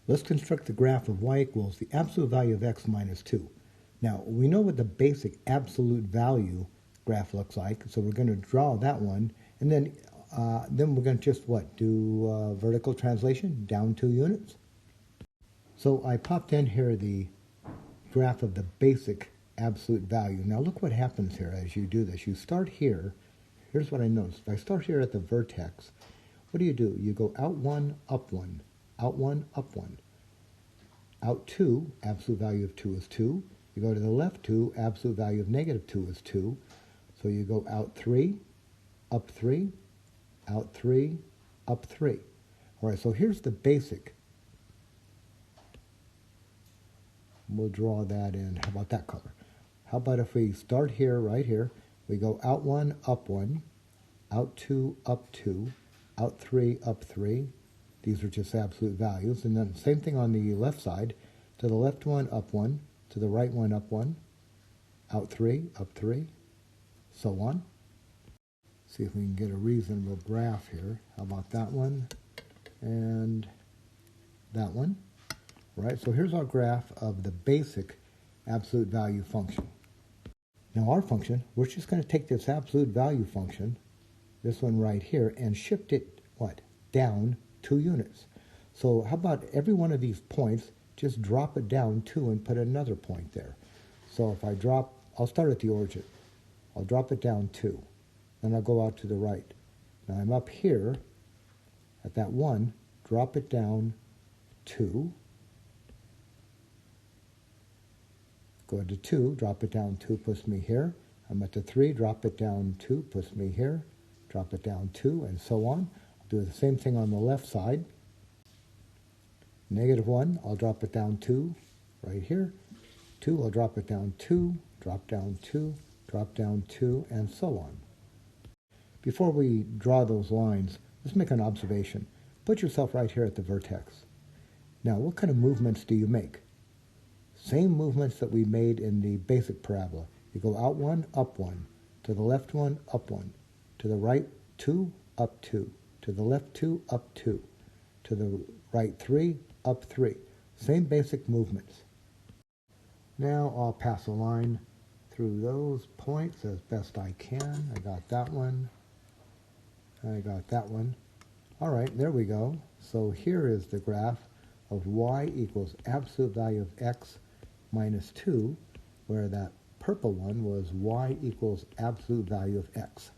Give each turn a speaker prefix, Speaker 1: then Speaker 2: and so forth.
Speaker 1: Let's construct the graph of y equals the absolute value of x minus 2. Now, we know what the basic absolute value graph looks like, so we're going to draw that one, and then we're going to just, do vertical translation, down 2 units. So I popped in here the graph of the basic absolute value. Now look what happens here as you do this. You start here. Here's what I noticed. If I start here at the vertex, what do? You go out 1, up 1, out 1, up 1. Out 2, absolute value of 2 is 2. You go to the left 2, absolute value of negative 2 is 2. So you go out 3, up 3, out 3, up 3. All right, so here's the basic. We'll draw that in. How about that color? How about if we start here, right here, we go out 1, up 1, out 2, up 2, out 3, up 3. These are just absolute values. And then same thing on the left side. To the left 1, up 1. To the right 1, up 1. Out 3, up 3. So on. See if we can get a reasonable graph here. How about that one? And that one. Right, so here's our graph of the basic absolute value function. Now our function, we're just going to take this absolute value function, this one right here, and shift it, down 2 units. So how about every one of these points, just drop it down 2 and put another point there. So if I drop, I'll start at the origin. I'll drop it down 2. Then I'll go out to the right. Now I'm up here at that 1, drop it down 2. Go to 2, drop it down 2, puts me here. I'm at the 3, drop it down 2, puts me here. Drop it down 2, and so on. I'll do the same thing on the left side. Negative 1, I'll drop it down 2, right here. 2, I'll drop it down 2, drop down 2, drop down 2, and so on. Before we draw those lines, let's make an observation. Put yourself right here at the vertex. Now, what kind of movements do you make? Same movements that we made in the basic parabola. You go out 1, up 1. To the left 1, up 1. To the right 2, up 2. To the left 2, up 2. To the right 3, up 3. Same basic movements. Now I'll pass a line through those points as best I can. I got that one. I got that one. All right, there we go. So here is the graph of y equals absolute value of x minus 2, where that purple one was y equals absolute value of x.